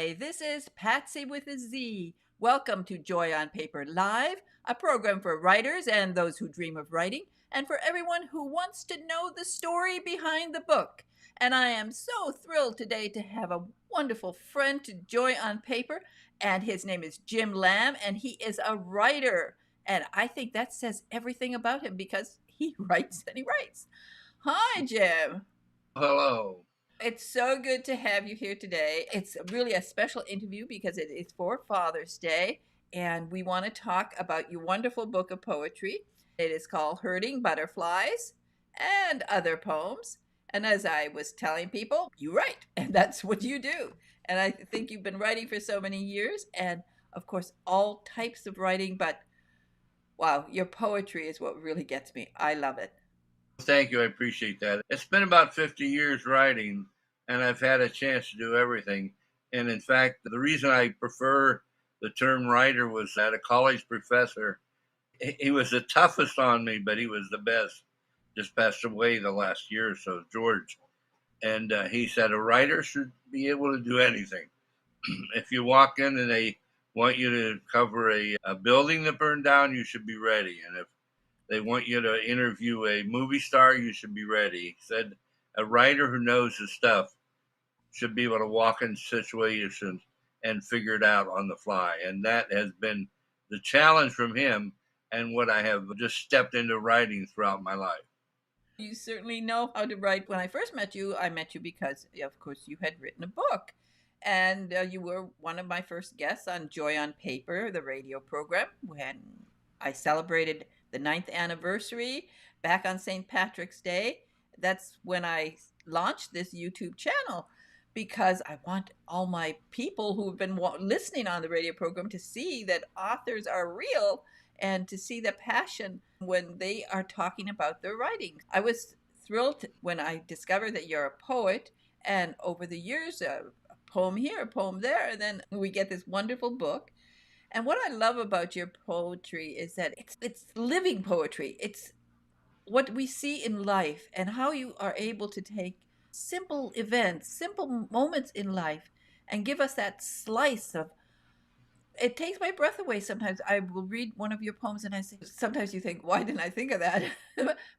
Hi, this is Patsy with a Z. Welcome to Joy on Paper Live, a program for writers and those who dream of writing, and for everyone who wants to know the story behind the book. And I am so thrilled today to have a wonderful friend to Joy on Paper, and his name is Jim Lamb, and he is a writer. And I think that says everything about him because he writes and he writes. Hi, Jim. Hello. It's so good to have you here today. It's really a special interview because it is for Father's Day, and we want to talk about your wonderful book of poetry. It is called Herding Butterflies and Other Poems. And as I was telling people, you write, and that's what you do. And I think you've been writing for so many years, and of course, all types of writing, but wow, your poetry is what really gets me. I love it. Thank you. I appreciate that. It's been about 50 years writing, and I've had a chance to do everything. And in fact, the reason I prefer the term writer was that a college professor, he was the toughest on me, but he was the best. Just passed away the last year or so, George. And he said a writer should be able to do anything. If you walk in and they want you to cover a building that burned down, you should be ready. And if they want you to interview a movie star, you should be ready. He said a writer who knows his stuff should be able to walk in situations and figure it out on the fly. And that has been the challenge from him and what I have just stepped into writing throughout my life. You certainly know how to write. When I met you because, of course, you had written a book. And you were one of my first guests on Joy on Paper, the radio program, when I celebrated the ninth anniversary back on St. Patrick's Day. That's when I launched this YouTube channel because I want all my people who have been listening on the radio program to see that authors are real and to see the passion when they are talking about their writing. I was thrilled when I discovered that you're a poet, and over the years, a poem here, a poem there, and then we get this wonderful book. And what I love about your poetry is that it's living poetry. It's what we see in life and how you are able to take simple events, simple moments in life and give us that slice of it takes my breath away sometimes. I will read one of your poems and I say, sometimes you think, why didn't I think of that?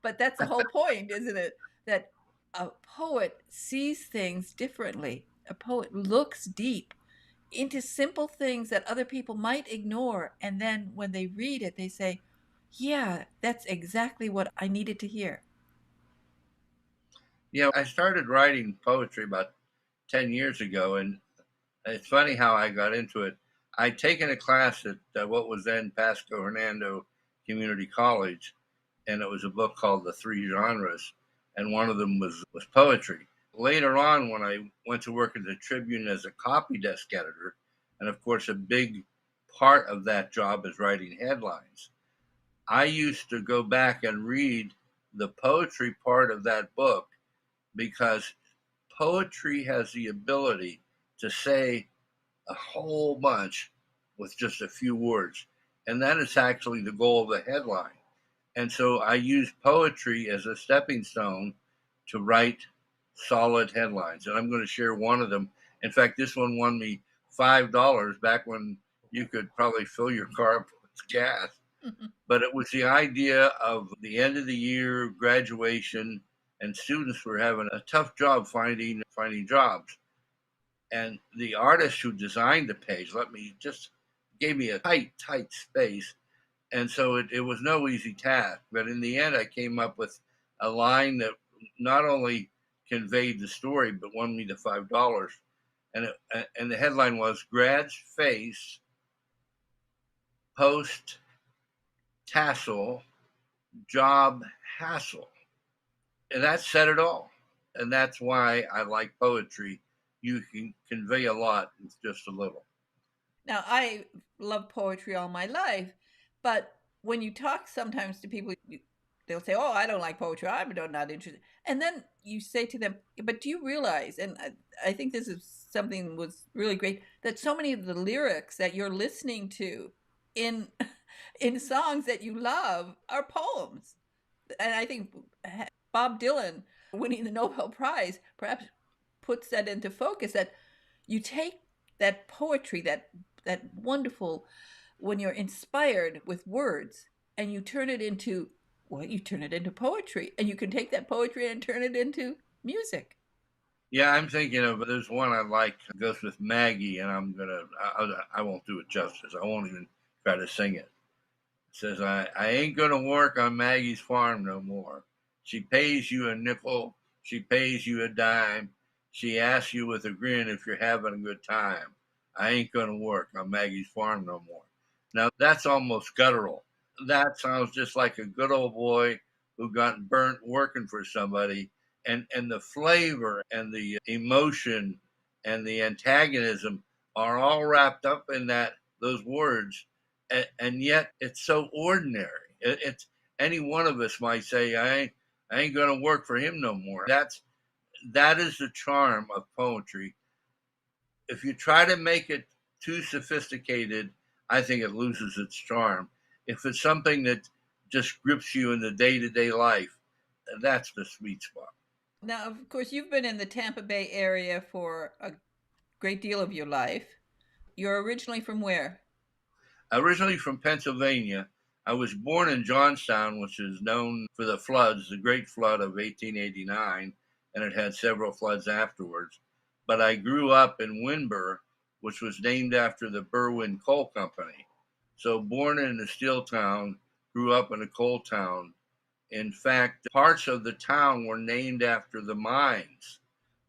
But that's the whole point, isn't it? That a poet sees things differently. A poet looks deep into simple things that other people might ignore. And then when they read it, they say, yeah, that's exactly what I needed to hear. Yeah, I started writing poetry about 10 years ago, and it's funny how I got into it. I'd taken a class at what was then Pasco Hernando Community College, and it was a book called The Three Genres, and one of them was poetry. Later on, when I went to work at the Tribune as a copy desk editor, and of course, a big part of that job is writing headlines, I used to go back and read the poetry part of that book because poetry has the ability to say a whole bunch with just a few words. And that is actually the goal of the headline. And so I use poetry as a stepping stone to write solid headlines. And I'm going to share one of them. In fact, this one won me $5 back when you could probably fill your car up with gas. But it was the idea of the end of the year, graduation, and students were having a tough job finding jobs. And the artist who designed the page let me just gave me a tight space, and so it was no easy task. But in the end, I came up with a line that not only conveyed the story but won me the $5. And the headline was "Grad's Face Post Tassel Job Hassle," and that said it all. And that's why I like poetry. You can convey a lot with just a little. Now, I love poetry all my life, but when you talk sometimes to people, they'll say, "Oh, I don't like poetry. I'm not interested." And then you say to them, "But do you realize?" And I think this is something was really great that so many of the lyrics that you're listening to in in songs that you love are poems. And I think Bob Dylan winning the Nobel Prize perhaps puts that into focus that you take that poetry, that wonderful, when you're inspired with words and you turn it into, well, you turn it into poetry, and you can take that poetry and turn it into music. Yeah, I'm thinking of there's one I like goes with Maggie, and I won't do it justice. I won't even try to sing it. It says, I ain't gonna work on Maggie's farm no more. She pays you a nickel, she pays you a dime. She asks you with a grin if you're having a good time. I ain't gonna work on Maggie's farm no more. Now that's almost guttural. That sounds just like a good old boy who got burnt working for somebody, and the flavor and the emotion and the antagonism are all wrapped up in that those words, and yet it's so ordinary. It's any one of us might say, I ain't gonna work for him no more. That is the charm of poetry. If you try to make it too sophisticated, I think it loses its charm. If it's something that just grips you in the day to day life, that's the sweet spot. Now, of course, you've been in the Tampa Bay area for a great deal of your life. You're originally from where? Originally from Pennsylvania, I was born in Johnstown, which is known for the floods, the Great Flood of 1889, and it had several floods afterwards. But I grew up in Winburn, which was named after the Berwyn Coal Company. So, born in a steel town, grew up in a coal town. In fact, parts of the town were named after the mines.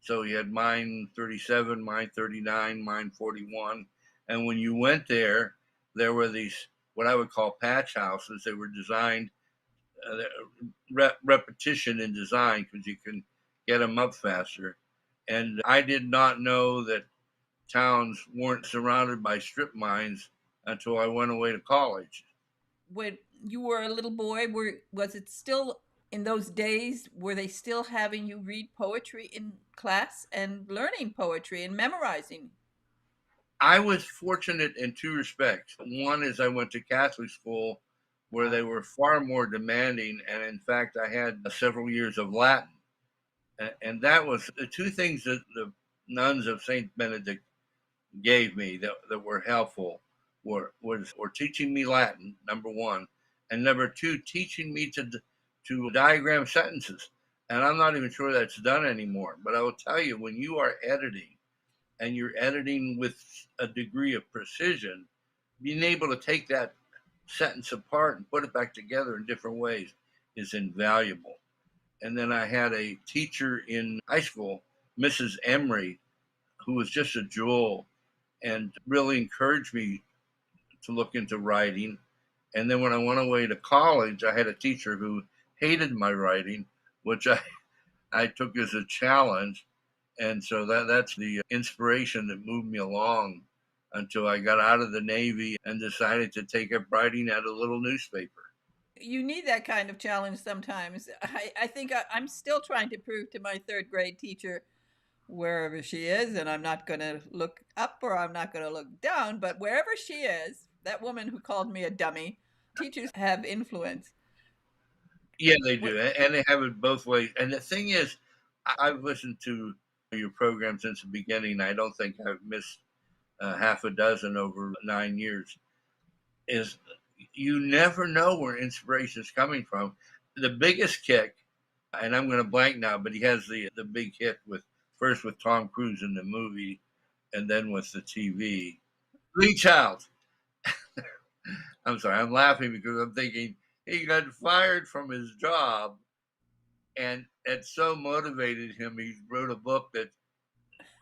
So you had mine 37, mine 39, mine 41. And when you went there, there were these, what I would call patch houses. They were designed, uh, repetition in design because you can get them up faster. And I did not know that towns weren't surrounded by strip mines until I went away to college. When you were a little boy, was it still in those days? Were they still having you read poetry in class and learning poetry and memorizing? I was fortunate in two respects. One is I went to Catholic school where they were far more demanding. And in fact, I had several years of Latin. And that was the two things that the nuns of St. Benedict gave me that were helpful were teaching me Latin, number one, and number two, teaching me to diagram sentences. And I'm not even sure that's done anymore. But I will tell you, when you are editing and you're editing with a degree of precision, being able to take that sentence apart and put it back together in different ways is invaluable. And then I had a teacher in high school, Mrs. Emery, who was just a jewel and really encouraged me to look into writing. And then when I went away to college, I had a teacher who hated my writing, which I took as a challenge. And so that's the inspiration that moved me along until I got out of the Navy and decided to take up writing at a little newspaper. You need that kind of challenge sometimes. I think I'm still trying to prove to my third grade teacher, wherever she is, and I'm not going to look up or I'm not going to look down, but wherever she is, that woman who called me a dummy, teachers have influence. Yeah, they do. What, And they have it both ways. And the thing is, I've listened to your program since the beginning. I don't think I've missed half a dozen over 9 years. Is you never know where inspiration is coming from. The biggest kick, and I'm going to blank now, but he has the big hit with first with Tom Cruise in the movie, and then with the TV. Lee Child. I'm sorry, I'm laughing because I'm thinking he got fired from his job, and it so motivated him. He wrote a book that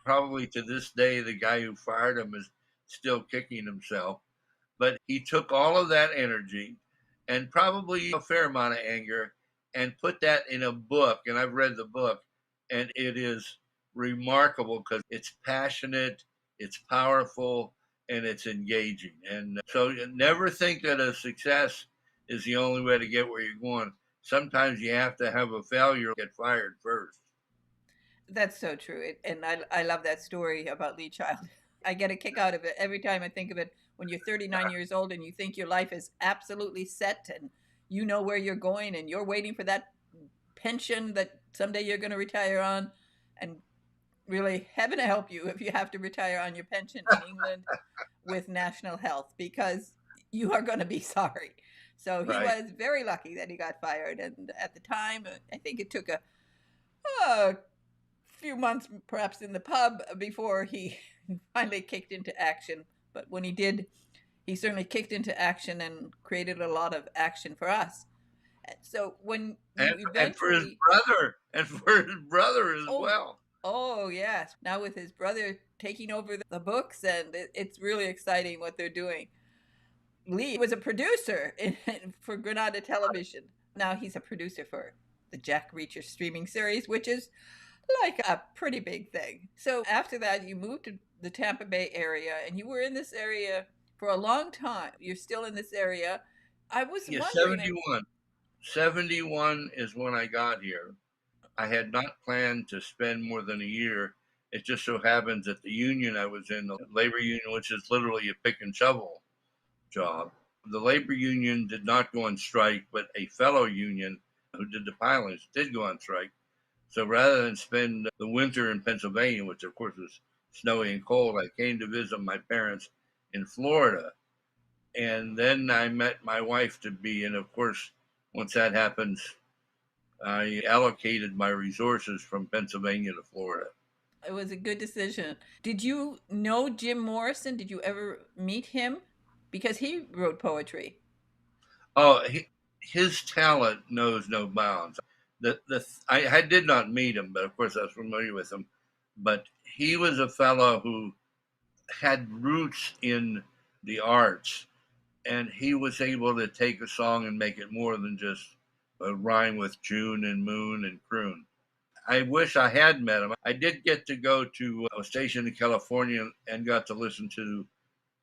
probably to this day the guy who fired him is still kicking himself. But he took all of that energy and probably a fair amount of anger and put that in a book. And I've read the book, and it is remarkable because it's passionate, it's powerful, and it's engaging. And so never think that a success is the only way to get where you're going. Sometimes you have to have a failure, get fired first. that's so true. And I love that story about Lee Child. I get a kick out of it every time I think of it. When you're 39 years old and you think your life is absolutely set and you know where you're going and you're waiting for that pension that someday you're going to retire on, and really, heaven help you if you have to retire on your pension in England with national health, because you are going to be sorry. So he Right. was very lucky that he got fired. And at the time, I think it took a few months, perhaps in the pub, before he finally kicked into action. But when he did, he certainly kicked into action and created a lot of action for us. So when you And for his eventually, brother, and for his brother as oh, well. oh yes, now with his brother taking over the books, and it's really exciting what they're doing. Lee was a producer for Granada Television. Now he's a producer for the Jack Reacher streaming series, which is like a pretty big thing. So after that, you moved to the Tampa Bay area, and you were in this area for a long time. You're still in this area. I was Yeah, wondering, 71. 71 is when I got here. I had not planned to spend more than a year. It just so happens that the union I was in, the labor union, which is literally a pick and shovel job, the labor union did not go on strike, but a fellow union who did the pilings did go on strike. So rather than spend the winter in Pennsylvania, which of course was snowy and cold, I came to visit my parents in Florida. And then I met my wife to be, and of course, once that happens, I allocated my resources from Pennsylvania to Florida. it was a good decision. Did you know Jim Morrison? Did you ever meet him? Because he wrote poetry. Oh, his talent knows no bounds. I did not meet him, but of course I was familiar with him. But he was a fellow who had roots in the arts, and he was able to take a song and make it more than just a rhyme with June and moon and croon. I wish I had met him. I did get to go to a station in California and got to listen to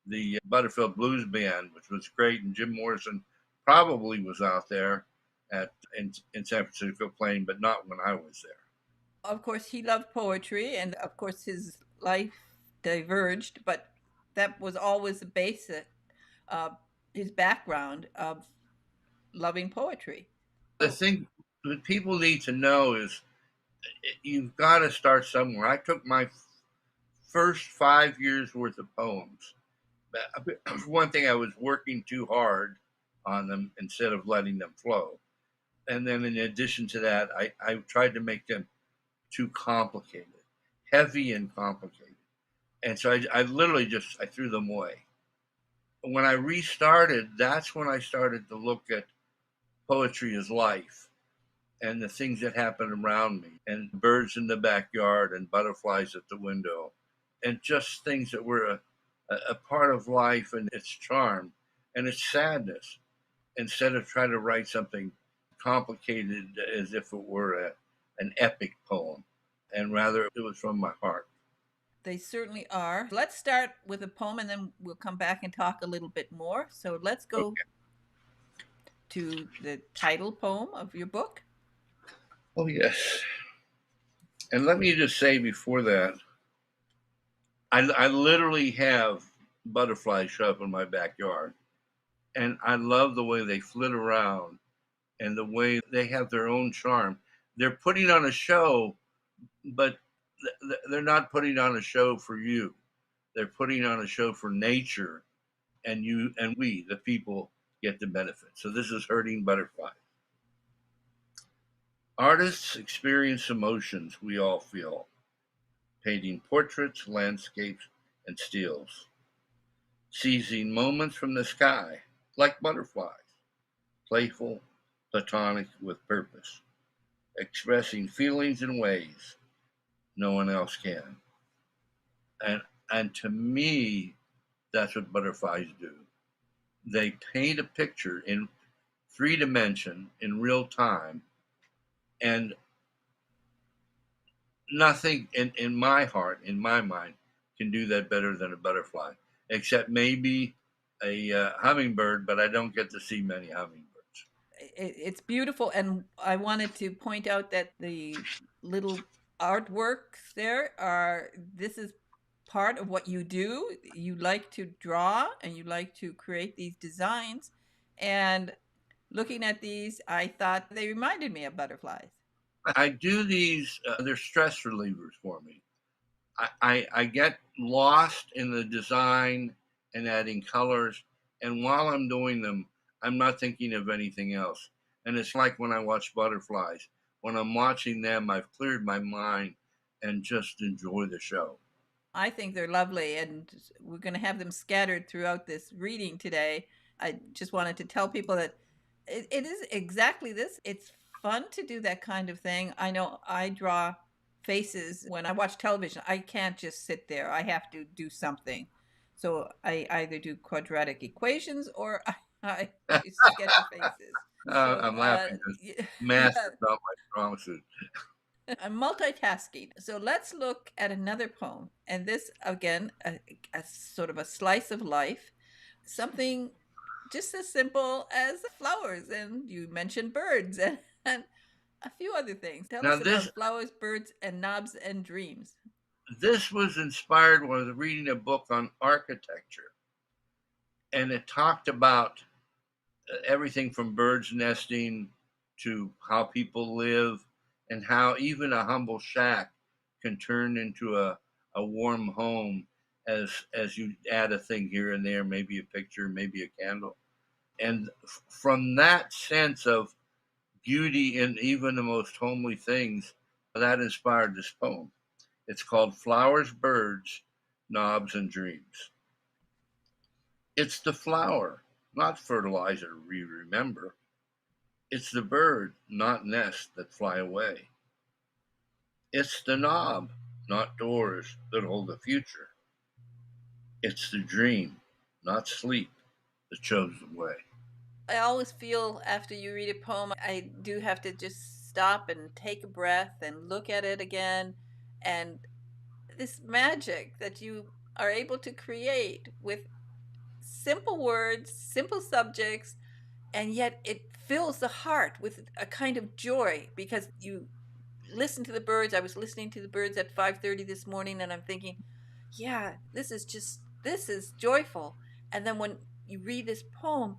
the Butterfield Blues Band, which was great. And Jim Morrison probably was out there in San Francisco playing, but not when I was there. Of course, he loved poetry, and of course, his life diverged, but that was always the basic, uh, his background of loving poetry. The Oh, thing that people need to know is you've got to start somewhere. I took my first 5 years worth of poems. For one thing, I was working too hard on them instead of letting them flow. And then in addition to that, I tried to make them too complicated, heavy and complicated. And so I literally just I threw them away. When I restarted, that's when I started to look at poetry as life and the things that happen around me, and birds in the backyard and butterflies at the window, and just things that were a part of life and its charm and its sadness, instead of trying to write something complicated as if it were an epic poem, and rather it was from my heart. they certainly are. Let's start with a poem, and then we'll come back and talk a little bit more. So let's go Okay. to the title poem of your book. Oh, yes. And let me just say before that, I literally have butterflies show up in my backyard. And I love the way they flit around and the way they have their own charm. They're putting on a show, but they're not putting on a show for you. They're putting on a show for nature, and you and we, the people, get the benefit. So this is hurting butterflies. Artists experience emotions we all feel, painting portraits, landscapes, and stills, seizing moments from the sky, like butterflies, playful, platonic, with purpose, expressing feelings in ways no one else can. And and to me, that's what butterflies do. They paint a picture in 3 dimension in real time, and nothing in my heart, in my mind, can do that better than a butterfly, except maybe a hummingbird, but I don't get to see many hummingbirds. It's beautiful, and I wanted to point out that the little artworks there are, this is part of what you do. You like to draw and you like to create these designs, and looking at these, I thought they reminded me of butterflies. I do these, they're stress relievers for me. I get lost in the design and adding colors. And while I'm doing them, I'm not thinking of anything else. And it's like when I watch butterflies. When I'm watching them, I've cleared my mind and just enjoy the show. I think they're lovely, and we're going to have them scattered throughout this reading today. I just wanted to tell people that it is exactly this. It's fun to do that kind of thing. I know I draw faces when I watch television. I can't just sit there, I have to do something. So I either do quadratic equations or I sketch faces. So, I'm laughing because yeah, math yeah, is not my strong suit. I'm multitasking. So let's look at another poem. And this, again, a sort of a slice of life, something just as simple as flowers. And you mentioned birds and a few other things. Tell Now us this about flowers, birds, and knobs and dreams. this was inspired when I was reading a book on architecture, and it talked about everything from birds nesting to how people live, and how even a humble shack can turn into a warm home as you add a thing here and there, maybe a picture, maybe a candle. And from that sense of beauty in even the most homely things, that inspired this poem. It's called Flowers, Birds, Knobs, and Dreams. It's the flower, not fertilizer, we remember. It's the bird, not nest, that fly away. It's the knob, not doors, that hold the future. It's the dream, not sleep, that shows the way. I always feel after you read a poem, I do have to just stop and take a breath and look at it again. And this magic that you are able to create with simple words, simple subjects, and yet it fills the heart with a kind of joy because you listen to the birds. I was listening to the birds at 5:30 this morning and I'm thinking, yeah, this is joyful. And then when you read this poem,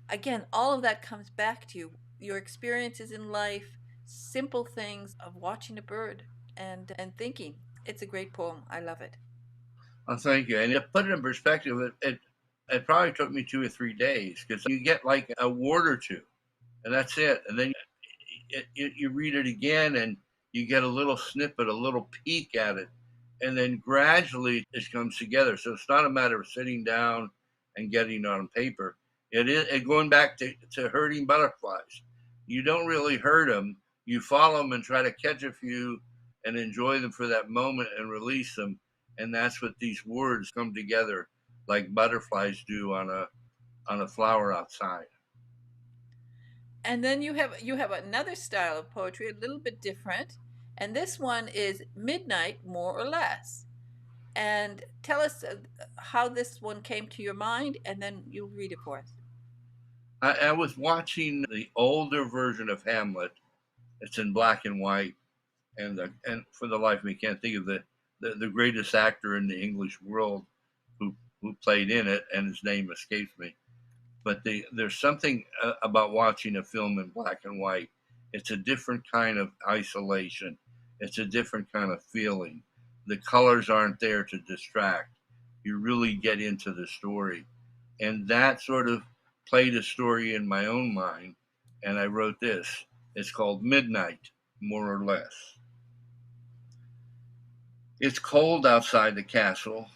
again, all of that comes back to you. Your experiences in life, simple things of watching a bird and thinking. It's a great poem. I love it. Oh, thank you. And to put it in perspective, it probably took me 2 or 3 days because you get like a word or two, and that's it. And then you read it again and you get a little snippet, a little peek at it, and then gradually it comes together. So it's not a matter of sitting down and getting it on paper. It is going back to herding butterflies. You don't really herd them. You follow them and try to catch a few and enjoy them for that moment and release them. And that's what these words come together like butterflies do on a flower outside. And then you have another style of poetry, a little bit different, and this one is midnight, more or less. And tell us how this one came to your mind, and then you'll read it for us. I was watching the older version of Hamlet. It's in black and white, and for the life of me, can't think of the greatest actor in the English world who played in it, and his name escapes me. But there's something about watching a film in black and white. It's a different kind of isolation. It's a different kind of feeling. The colors aren't there to distract. You really get into the story, and that sort of played a story in my own mind. And I wrote this. It's called Midnight, more or less. It's cold outside the castle.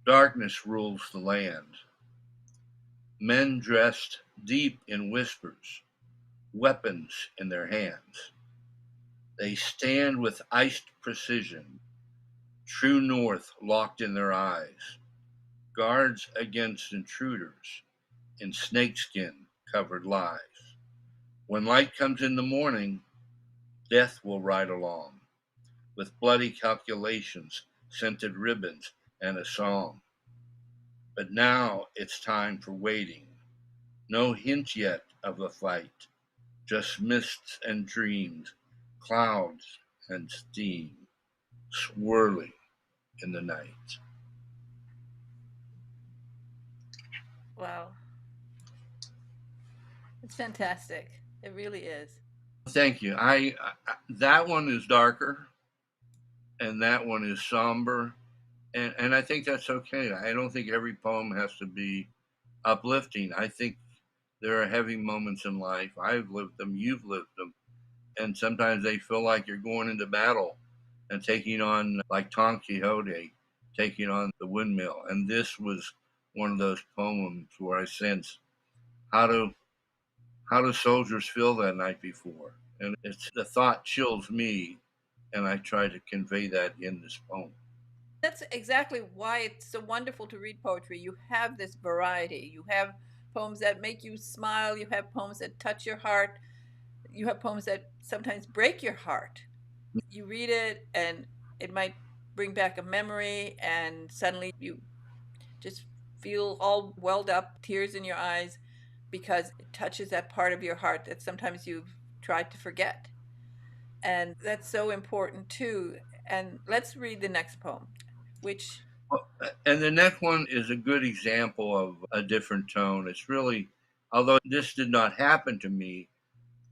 Darkness rules the land. Men dressed deep in whispers, weapons in their hands. They stand with iced precision, true north locked in their eyes, guards against intruders in snakeskin covered lies. When light comes in the morning, death will ride along with bloody calculations, scented ribbons, and a song. But now it's time for waiting. No hint yet of a fight, just mists and dreams, clouds and steam swirling in the night. Wow, it's fantastic. It really is. Thank you. I that one is darker, and that one is somber. And I think that's okay. I don't think every poem has to be uplifting. I think there are heavy moments in life. I've lived them, you've lived them. And sometimes they feel like you're going into battle and taking on, like Don Quixote, taking on the windmill. And this was one of those poems where I sense how do how do soldiers feel that night before? And it's the thought chills me, and I try to convey that in this poem. That's exactly why it's so wonderful to read poetry. You have this variety. You have poems that make you smile, you have poems that touch your heart, you have poems that sometimes break your heart. You read it and it might bring back a memory, and suddenly you just feel all welled up, tears in your eyes, because it touches that part of your heart that sometimes you've tried to forget. And that's so important too. And let's read the next poem, which Well, and the next one is a good example of a different tone. It's really, although this did not happen to me,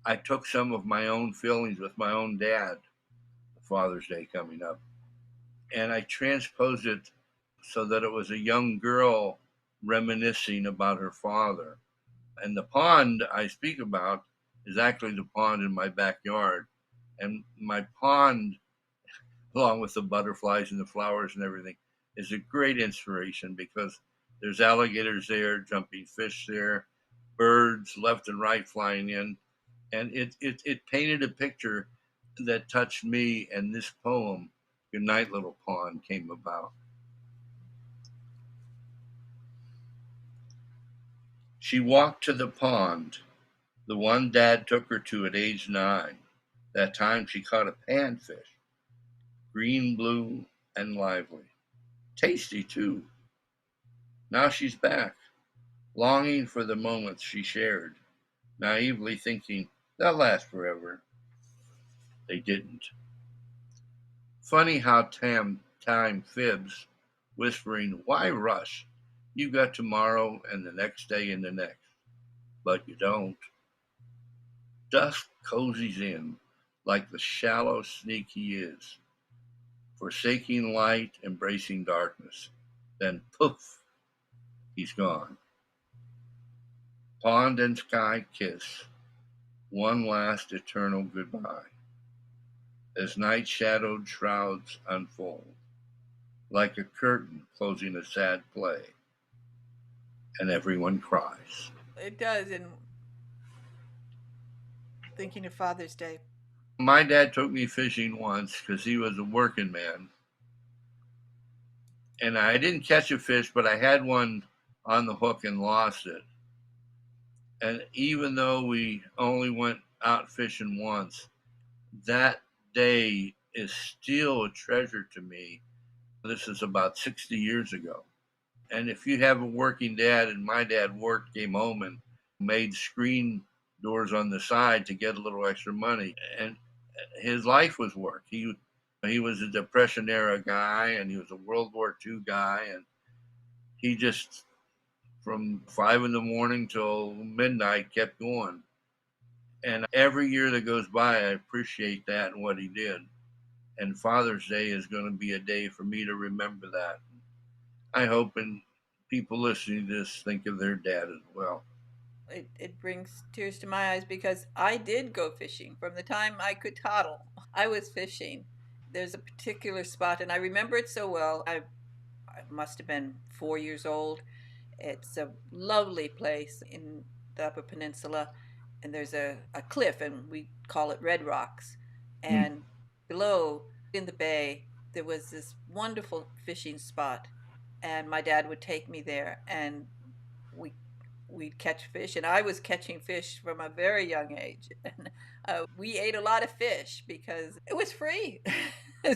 I took some of my own feelings with my own dad, Father's Day coming up, and I transposed it so that it was a young girl reminiscing about her father. And the pond I speak about is actually the pond in my backyard. And my pond, along with the butterflies and the flowers and everything, is a great inspiration because there's alligators there, jumping fish there, birds left and right flying in. And it painted a picture that touched me. And this poem, Good Night Little Pond, came about. She walked to the pond, the one Dad took her to at age 9. That time she caught a panfish, green, blue, and lively. Tasty, too. Now she's back, longing for the moments she shared, naively thinking they'll last forever. They didn't. Funny how time fibs, whispering, why rush? You got tomorrow and the next day and the next. But you don't. Dusk cozies in like the shallow sneak he is, forsaking light, embracing darkness. Then poof, he's gone. Pond and sky kiss, one last eternal goodbye, as night shadowed shrouds unfold, like a curtain closing a sad play, and everyone cries. it does. And thinking of Father's Day. My dad took me fishing once because he was a working man, and I didn't catch a fish, but I had one on the hook and lost it. And even though we only went out fishing once, that day is still a treasure to me. This is about 60 years ago. And if you have a working dad, and my dad worked, came home and made screen doors on the side to get a little extra money. And his life was work. He was a Depression era guy, and he was a World War II guy. And he just, from 5 in the morning till midnight, kept going. And every year that goes by, I appreciate that and what he did. And Father's Day is going to be a day for me to remember that. I hope and people listening to this think of their dad as well. It brings tears to my eyes because I did go fishing from the time I could toddle. I was fishing. There's a particular spot, and I remember it so well. I must have been 4 years old. It's a lovely place in the Upper Peninsula, and there's a cliff, and we call it Red Rocks. Mm, And below in the bay, there was this wonderful fishing spot, and my dad would take me there, and we we'd catch fish, and I was catching fish from a very young age. And we ate a lot of fish because it was free.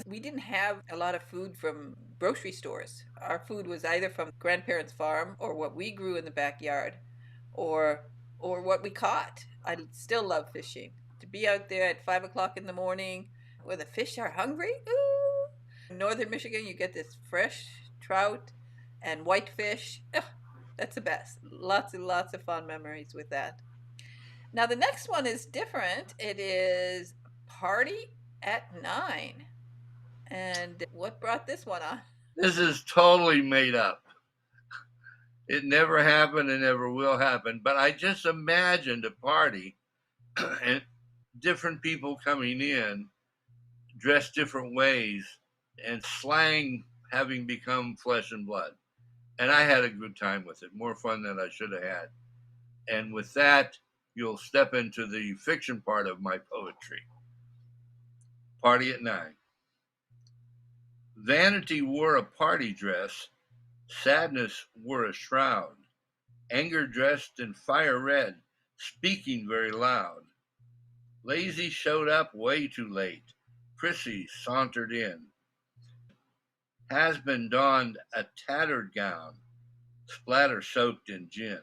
We didn't have a lot of food from grocery stores. Our food was either from grandparents' farm or what we grew in the backyard, or what we caught. I still love fishing. To be out there at 5 o'clock in the morning where the fish are hungry. Ooh. In northern Michigan, you get this fresh trout and whitefish. Ugh, that's the best. Lots and lots of fond memories with that. Now, the next one is different. It is Party at 9. And what brought this one on? This is totally made up. It never happened and never will happen. But I just imagined a party and different people coming in dressed different ways and slang having become flesh and blood. And I had a good time with it, more fun than I should have had. And with that, you'll step into the fiction part of my poetry. Party at 9. Vanity wore a party dress, sadness wore a shroud, anger dressed in fire red, speaking very loud. Lazy showed up way too late. Prissy sauntered in. Has been donned a tattered gown, splatter soaked in gin.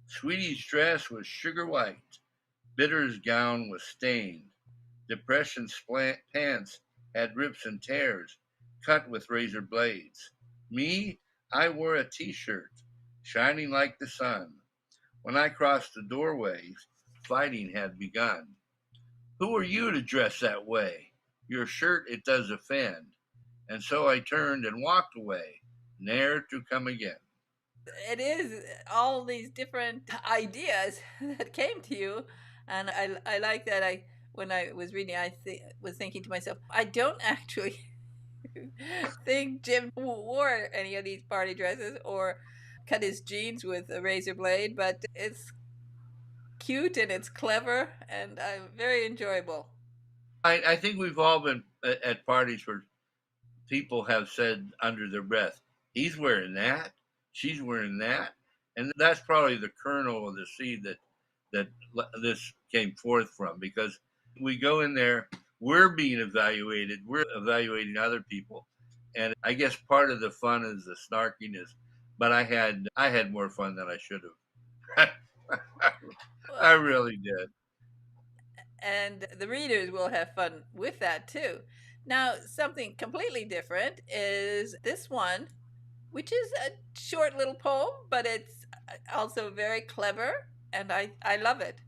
Sweetie's dress was sugar white. Bitter's gown was stained. Depression's pants had rips and tears, cut with razor blades. Me, I wore a t-shirt, shining like the sun. When I crossed the doorway, fighting had begun. Who are you to dress that way? Your shirt it does offend. And so I turned and walked away, ne'er to come again. It is all these different ideas that came to you, and I like that. I when I was reading, was thinking to myself, I don't actually think Jim wore any of these party dresses or cut his jeans with a razor blade, but it's cute and it's clever and very enjoyable. I think we've all been at parties where people have said under their breath, he's wearing that, she's wearing that. And that's probably the kernel of the seed that this came forth from, because we go in there, we're being evaluated, we're evaluating other people. And I guess part of the fun is the snarkiness, but I had more fun than I should have. I Well, really did. and the readers will have fun with that too. Now, something completely different is this one, which is a short little poem, but it's also very clever, and I love it.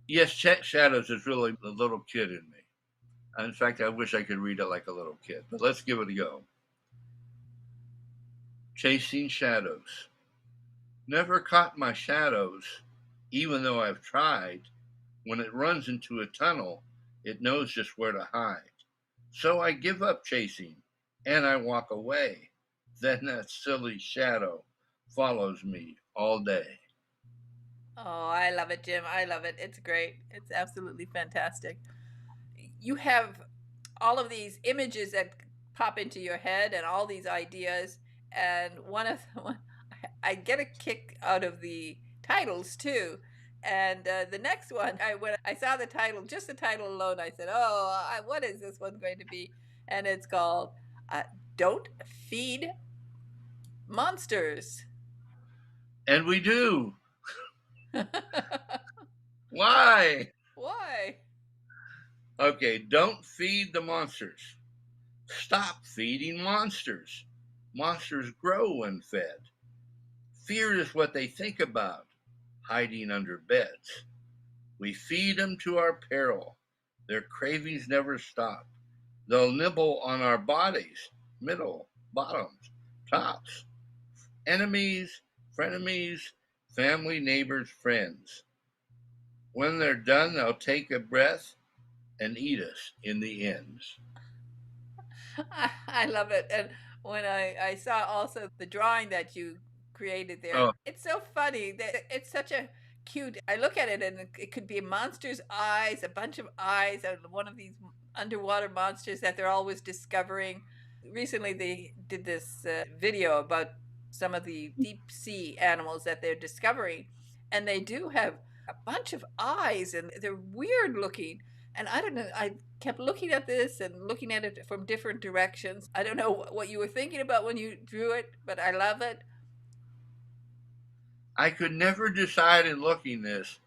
Yes, Shadows is really the little kid in me. In fact, I wish I could read it like a little kid, but let's give it a go. Chasing shadows. Never caught my shadows, even though I've tried. When it runs into a tunnel, it knows just where to hide. So I give up chasing and I walk away. Then that silly shadow follows me all day. Oh, I love it, Jim. I love it. It's great. It's absolutely fantastic. You have all of these images that pop into your head and all these ideas, and one of them, I get a kick out of the titles too. And the next one, when I saw the title, just the title alone, I said, "Oh, what is this one going to be?" And it's called uh, "Don't Feed Monsters." And we do. Why? Why? Okay, don't feed the monsters. Stop feeding monsters. Monsters grow when fed. Fear is what they think about, hiding under beds. We feed them to our peril. Their cravings never stop. They'll nibble on our bodies, middle, bottoms, tops. Enemies, frenemies, family, neighbors, friends. When they're done, they'll take a breath and eat us in the ends. I love it. And when I saw also the drawing that you created there, Oh, it's so funny that it's such a cute. I look at it and it could be a monster's eyes, a bunch of eyes, and one of these underwater monsters that they're always discovering. Recently, they did this video about some of the deep sea animals that they're discovering, and they do have a bunch of eyes, and they're weird looking. And I don't know, I kept looking at this and looking at it from different directions. I don't know what you were thinking about when you drew it, but I love it. I could never decide in looking this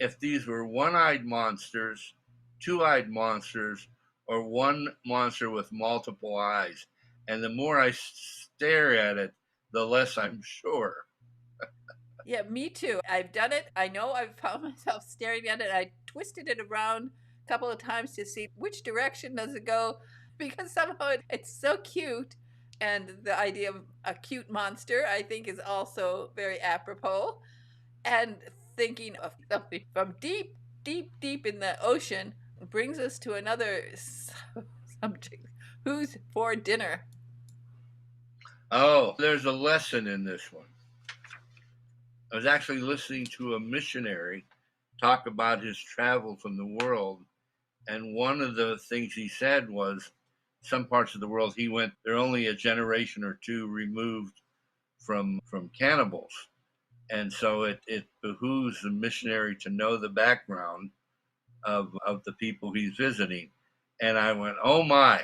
if these were one-eyed monsters, two-eyed monsters, or one monster with multiple eyes. And the more I stare at it, the less I'm sure. Yeah, me too. I've done it. I know I've found myself staring at it. I twisted it around a couple of times to see which direction does it go, because somehow it's so cute. And the idea of a cute monster, I think, is also very apropos. And thinking of something from deep, deep, deep in the ocean brings us to another subject. Who's for dinner? Oh, there's a lesson in this one. I was actually listening to a missionary talk about his travels in the world, and one of the things he said was some parts of the world he went, they're only a generation or two removed from cannibals. And so it behooves the missionary to know the background of the people he's visiting. And I went, oh my.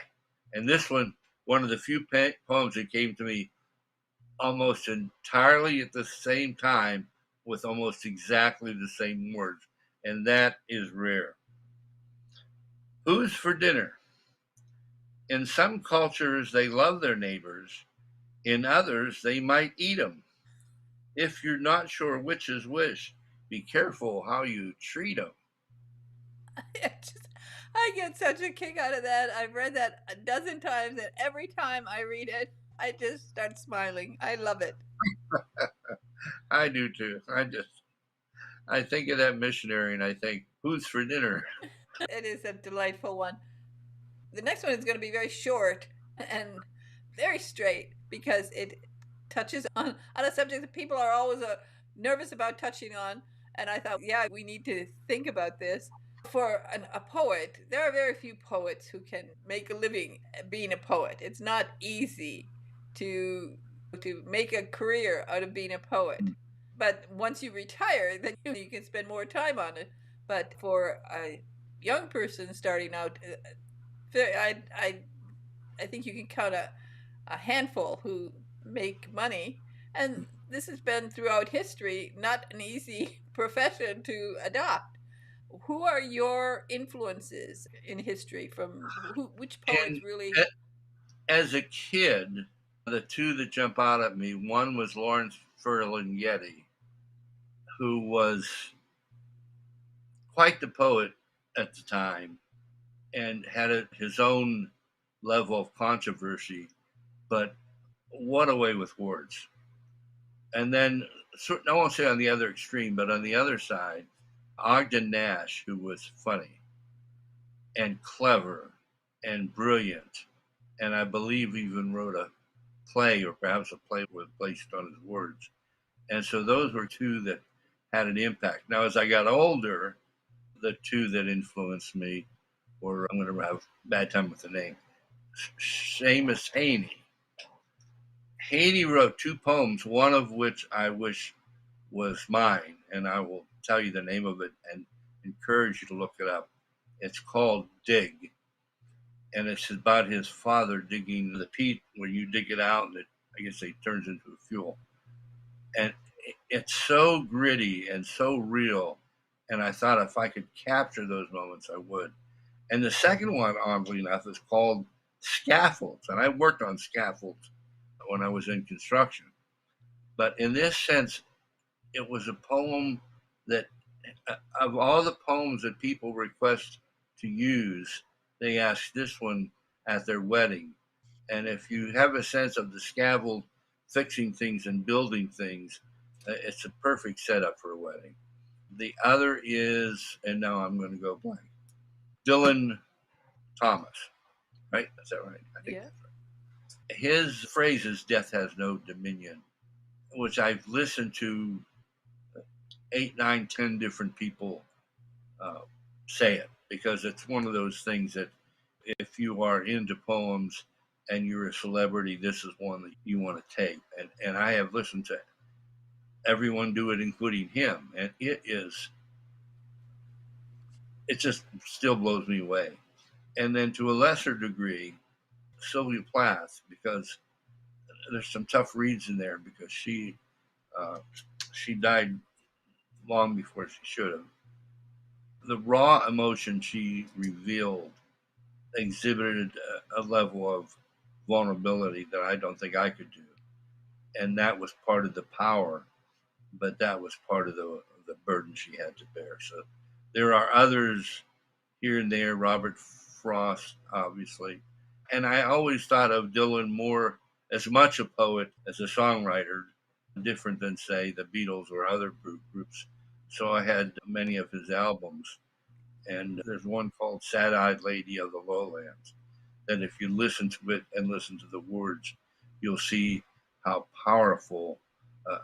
And this one of the few poems that came to me almost entirely at the same time with almost exactly the same words. And that is rare. Who's for dinner? In some cultures, they love their neighbors. In others, they might eat them. If you're not sure which is which, be careful how you treat them. Just, I get such a kick out of that. I've read that a dozen times, and every time I read it, I just start smiling. I love it. I do too. I think of that missionary and I think, who's for dinner? It is a delightful one. The next one is going to be very short and very straight because it touches on a subject that people are always nervous about touching on. And I thought, yeah, we need to think about this. For a poet, there are very few poets who can make a living being a poet. It's not easy to make a career out of being a poet. But once you retire, then you can spend more time on it. But for a young person starting out, I think you can count a handful who make money, and this has been throughout history not an easy profession to adopt. Who are your influences in history? From which poets And really? as a kid, the two that jump out at me, one was Lawrence Ferlinghetti, who was quite the poet at the time and had his own level of controversy, but what a way with words. And then, I won't say on the other extreme, but on the other side, Ogden Nash, who was funny and clever and brilliant, and I believe even wrote a play or perhaps a play was based on his words. And so those were two that had an impact. Now, as I got older, the two that influenced me were, I'm going to have a bad time with the name, Seamus Heaney. Heaney wrote two poems, one of which I wish was mine, and I will tell you the name of it and encourage you to look it up. It's called Dig, and it's about his father digging the peat where you dig it out, and I guess it turns into a fuel. And it's so gritty and so real. And I thought if I could capture those moments, I would. And the second one, oddly enough, is called Scaffolds. And I worked on scaffolds when I was in construction. But in this sense, it was a poem that, of all the poems that people request to use, they asked this one at their wedding. And if you have a sense of the scaffold fixing things and building things, it's a perfect setup for a wedding. The other is, and now I'm going to go blank, Dylan Thomas, right? Is that right? I think Yeah. that's right. His phrase is "death has no dominion," which I've listened to eight, nine, 10 different people uh, say it because it's one of those things that if you are into poems and you're a celebrity, this is one that you want to take. And I have listened to everyone do it, including him, and it just still blows me away. And then to a lesser degree, Sylvia Plath, because there's some tough reads in there because uh, she died long before she should have. The raw emotion she revealed exhibited a level of vulnerability that I don't think I could do, and that was part of the power, but that was part of the burden she had to bear. So there are others here and there, Robert Frost, obviously. And I always thought of Dylan more as much a poet as a songwriter, different than, say, the Beatles or other groups. So I had many of his albums. And there's one called Sad Eyed Lady of the Lowlands that if you listen to it and listen to the words, you'll see how powerful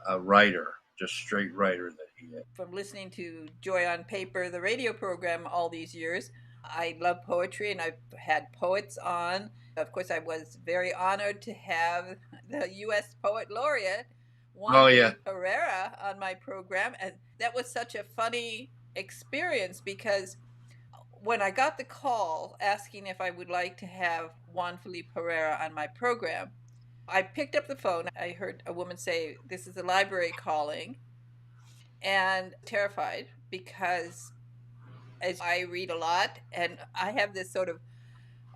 a writer, just straight writer that he is. From listening to Joy on Paper, the radio program, all these years, I love poetry and I've had poets on. Of course, I was very honored to have the U.S. Poet Laureate, Juan Oh, yeah. Felipe Herrera, on my program. And that was such a funny experience because when I got the call asking if I would like to have Juan Felipe Herrera on my program, I picked up the phone. I heard a woman say, "This is the library calling," and terrified because as I read a lot and I have this sort of,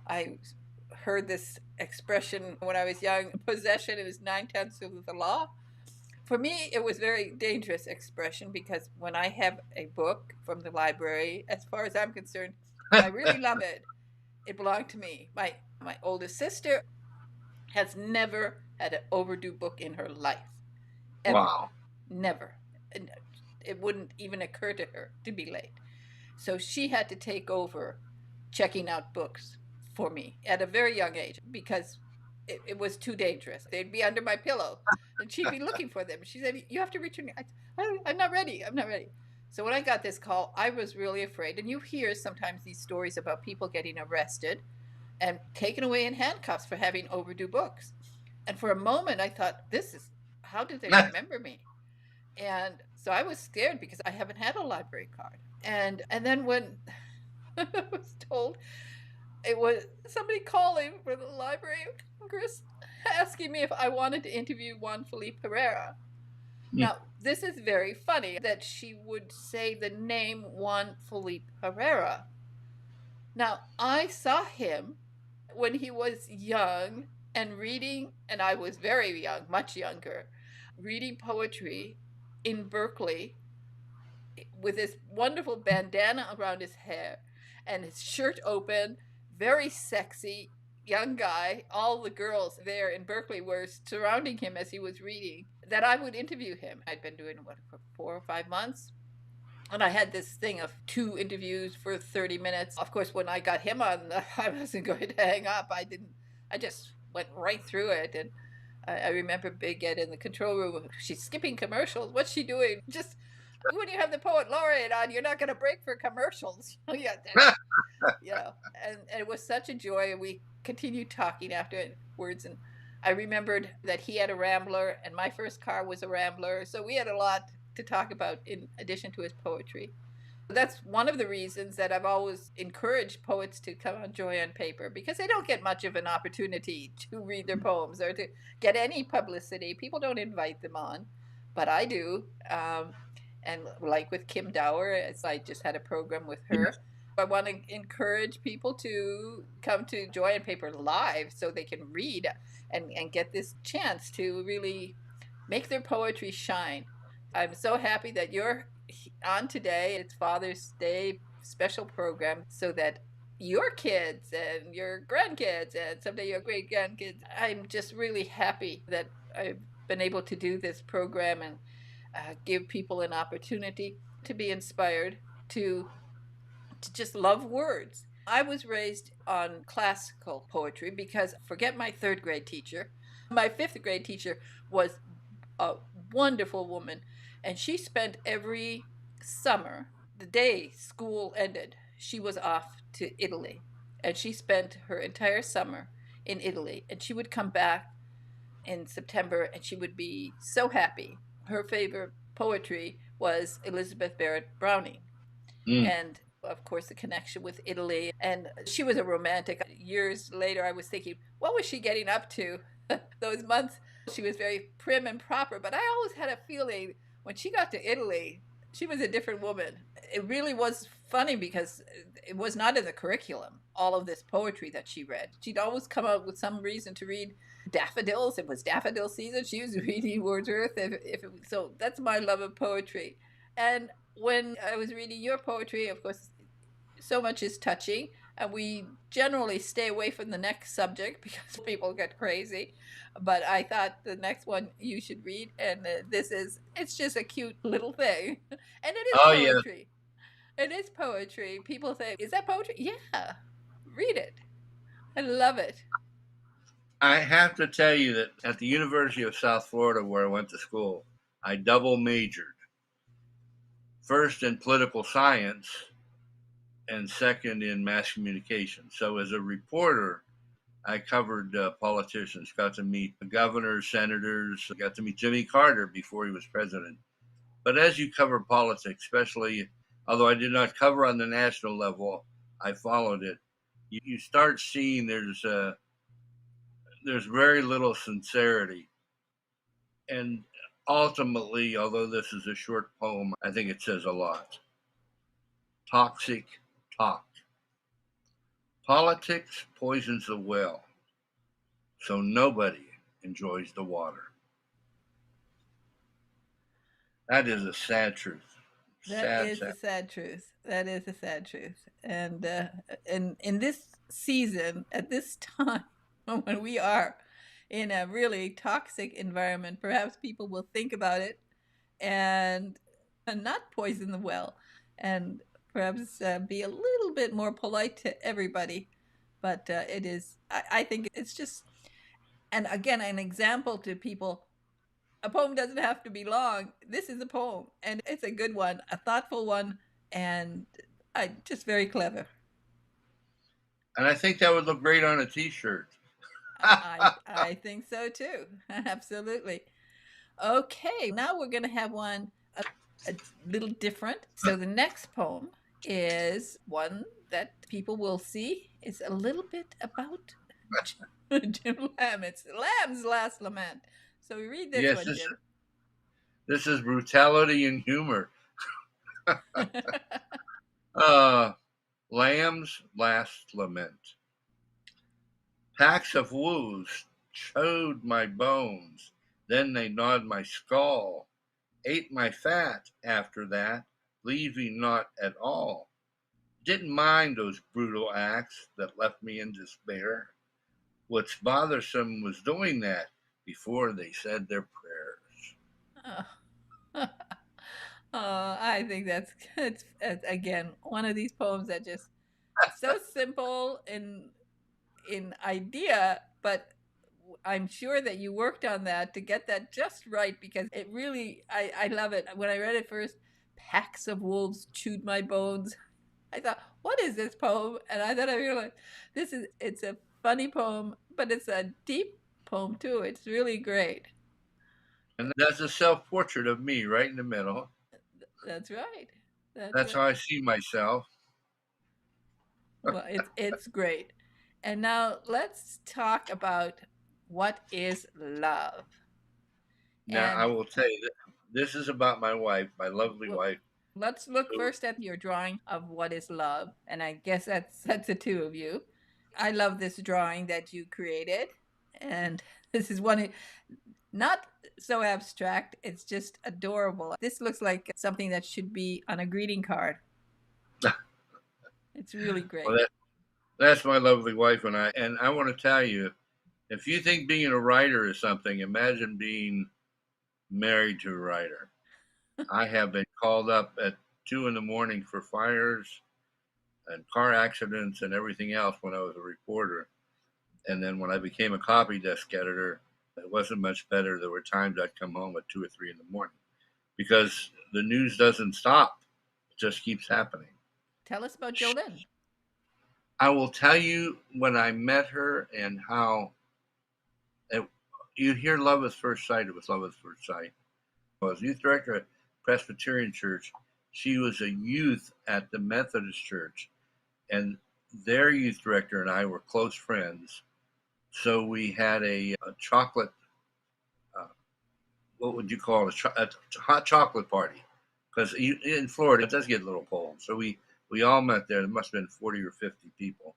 I heard this expression when I was young, possession is 9/10 of the law. For me, it was a very dangerous expression because when I have a book from the library, as far as I'm concerned, if I really love it, it belonged to me. My oldest sister has never had an overdue book in her life, ever, Wow. never. And it wouldn't even occur to her to be late. So she had to take over checking out books for me at a very young age because it was too dangerous. They'd be under my pillow and she'd be looking for them. She said, "You have to return." I'm not ready. I'm not ready. So when I got this call, I was really afraid. And you hear sometimes these stories about people getting arrested and taken away in handcuffs for having overdue books. And for a moment, I thought, this is, how did they remember me? And so I was scared because I haven't had a library card. And then when I was told it was somebody calling for the Library of Congress asking me if I wanted to interview Juan Felipe Herrera. Now, this is very funny that she would say the name Juan Felipe Herrera. Now, I saw him when he was young and reading, and I was very young, much younger, reading poetry in Berkeley with this wonderful bandana around his hair and his shirt open, very sexy young guy. All the girls there in Berkeley were surrounding him as he was reading, that I would interview him. I'd been doing what for 4 or 5 months. And I had this thing of 2 interviews for 30 minutes. Of course, when I got him on, I wasn't going to hang up. I didn't, I just went right through it. And I remember Big Ed in the control room. She's skipping commercials. What's she doing? Just when you have the poet laureate on, you're not going to break for commercials. Yeah, you know. And it was such a joy. And we continued talking afterwards. And I remembered that he had a Rambler, and my first car was a Rambler. So we had a lot to talk about in addition to his poetry. That's one of the reasons that I've always encouraged poets to come on Joy on Paper because they don't get much of an opportunity to read their poems or to get any publicity. People don't invite them on, but I do. And like with Kim Dower, as I just had a program with her, I want to encourage people to come to Joy on Paper live so they can read and get this chance to really make their poetry shine. I'm so happy that you're on today. It's Father's Day special program so that your kids and your grandkids and someday your great grandkids, I'm just really happy that I've been able to do this program and give people an opportunity to be inspired to just love words. I was raised on classical poetry because forget my third grade teacher. My fifth grade teacher was a wonderful woman, and she spent every summer, the day school ended, she was off to Italy. And she spent her entire summer in Italy. And she would come back in September and she would be so happy. Her favorite poetry was Elizabeth Barrett Browning. Mm. And of course, the connection with Italy. And she was a romantic. Years later, I was thinking, what was she getting up to those months? She was very prim and proper, but I always had a feeling when she got to Italy, she was a different woman. It really was funny because it was not in the curriculum, all of this poetry that she read. She'd always come out with some reason to read daffodils. It was daffodil season. She was reading Wordsworth. If it, so that's my love of poetry. And when I was reading your poetry, of course, So much is touching, and we generally stay away from the next subject because people get crazy. But I thought the next one you should read, and it's just a cute little thing, and it is Oh yeah, poetry. It is poetry. People say, "Is that poetry?" Yeah, read it. I love it. I have to tell you that at the University of South Florida, where I went to school, I double majored. First in political science and second in mass communication. So as a reporter, I covered politicians, got to meet governors, senators, got to meet Jimmy Carter before he was president. But as you cover politics, especially, although I did not cover on the national level, I followed it. You start seeing there's very little sincerity, and ultimately, although this is a short poem, I think it says a lot. Toxic talk. Politics poisons the well, so nobody enjoys the water. That is a sad truth. That Sad, is sad. the sad truth. That is the sad truth. And in this season, at this time, when we are in a really toxic environment, perhaps people will think about it and not poison the well, and perhaps be a little bit more polite to everybody. But I think it's just, and again, an example to people. A poem doesn't have to be long. This is a poem, and it's a good one, a thoughtful one, and just very clever. And I think that would look great on a t-shirt. I think so too. Absolutely. Okay, now we're going to have one a little different. So the next poem is one that people will see is a little bit about Jim Lamb. It's Lamb's Last Lament. So we read this Yes, one, Jim. this is brutality and humor. Uh, Lamb's last lament. Packs of wolves chewed my bones, then they gnawed my skull, ate my fat after that, leaving not at all. Didn't mind those brutal acts that left me in despair. What's bothersome was doing that before they said their prayers. Oh. I think that's it's again one of these poems that just so simple in idea, but I'm sure that you worked on that to get that just right because it really I love it. When I read it first, packs of wolves chewed my bones. I thought, what is this poem? And I thought I realized it's a funny poem, but it's a deep poem too. It's really great. And that's a self portrait of me right in the middle. That's right. That's That's how right. I see myself. Well, it's great. And now let's talk about what is love. Now, I And will tell you that this is about my wife, my lovely well, wife. let's look Who, first at your drawing of what is love. And I guess that's the two of you. I love this drawing that you created. And this is one not so abstract, it's just adorable. This looks like something that should be on a greeting card. It's really well, great. that's my lovely wife and I. And I want to tell you, if you think being a writer is something, imagine being married to a writer. I have been called up at 2 in the morning for fires and car accidents and everything else when I was a reporter. And then when I became a copy desk editor, it wasn't much better. There were times I'd come home at 2 or 3 in the morning because the news doesn't stop; it just keeps happening. Tell us about Jolene. I will tell you when I met her and how it, you hear love at first sight. It was love at first sight. I was youth director at Presbyterian Church. She was a youth at the Methodist Church, and their youth director and I were close friends. So we had a chocolate, uh, what would you call it, a hot chocolate party. Because in Florida, it does get a little cold. So we all met there. There must have been 40 or 50 people.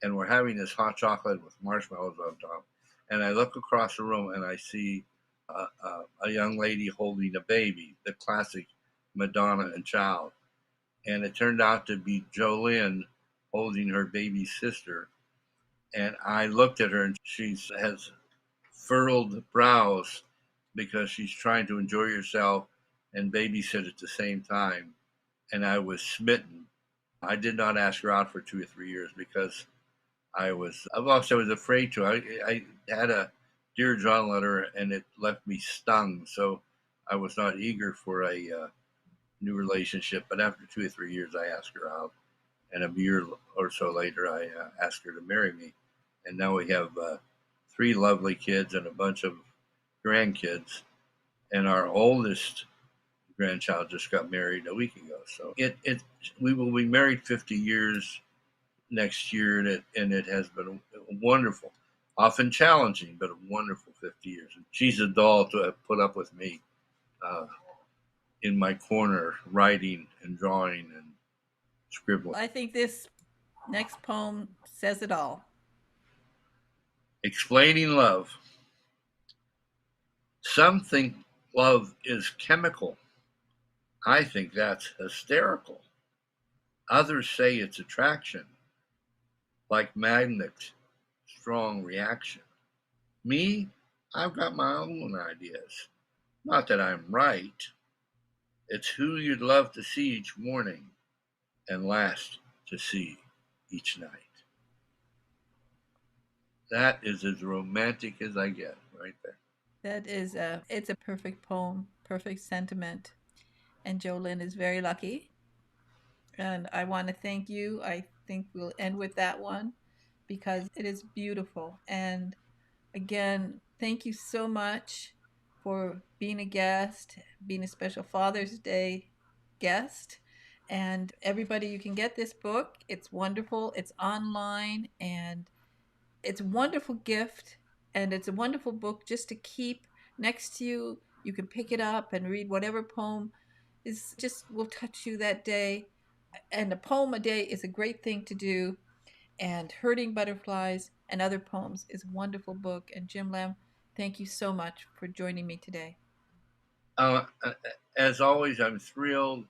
And we're having this hot chocolate with marshmallows on top. And I look across the room and I see a young lady holding a baby, the classic Madonna and child. and it turned out to be Jolynn holding her baby sister. And I looked at her, and she has furrowed brows because she's trying to enjoy herself and babysit at the same time. And I was smitten. I did not ask her out for 2 or 3 years because I was afraid to. I had a Dear John letter and it left me stung. So I was not eager for a new relationship. But after 2 or 3 years, I asked her out. And a year or so later, I asked her to marry me. And now we have three lovely kids and a bunch of grandkids. And our oldest grandchild just got married a week ago. So we will be married 50 years next year, and it has been wonderful, often challenging, but a wonderful 50 years. And she's a doll to have put up with me uh, in my corner, writing and drawing and scribbling. I think this next poem says it all. Explaining love. Some think love is chemical. I think that's hysterical. Others say it's attraction, like magnet, strong reaction. Me, I've got my own ideas. Not that I'm right. It's who you'd love to see each morning and last to see each night. That is as romantic as I get right there. That is it's a perfect poem, perfect sentiment. And Jolynn is very lucky. And I want to thank you. I think we'll end with that one because it is beautiful. And again, thank you so much for being a guest, being a special Father's Day guest. And everybody, you can get this book. It's wonderful. It's online and it's a wonderful gift. And it's a wonderful book just to keep next to you. You can pick it up and read whatever poem is just will touch you that day. And a poem a day is a great thing to do. And Hurting Butterflies and Other Poems is a wonderful book. And Jim Lamb, thank you so much for joining me today. Uh, as always, I'm thrilled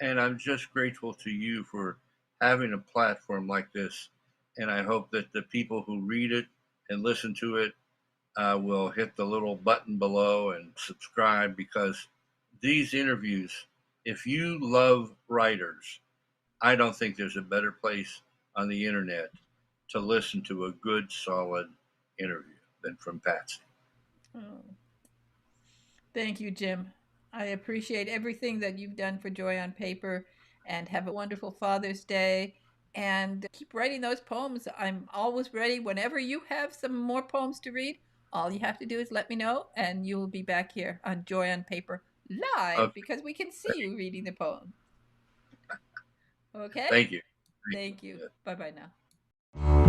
and I'm just grateful to you for having a platform like this. And I hope that the people who read it and listen to it will hit the little button below and subscribe because these interviews, if you love writers, I don't think there's a better place on the internet to listen to a good, solid interview than from Patsy. Oh, thank you, Jim. I appreciate everything that you've done for Joy on Paper and have a wonderful Father's Day. And keep writing those poems. I'm always ready whenever you have some more poems to read. All you have to do is let me know, and you will be back here on Joy on Paper live Okay, because we can see you reading the poem. Okay? thank you. Thank Thank you. you. Bye bye now.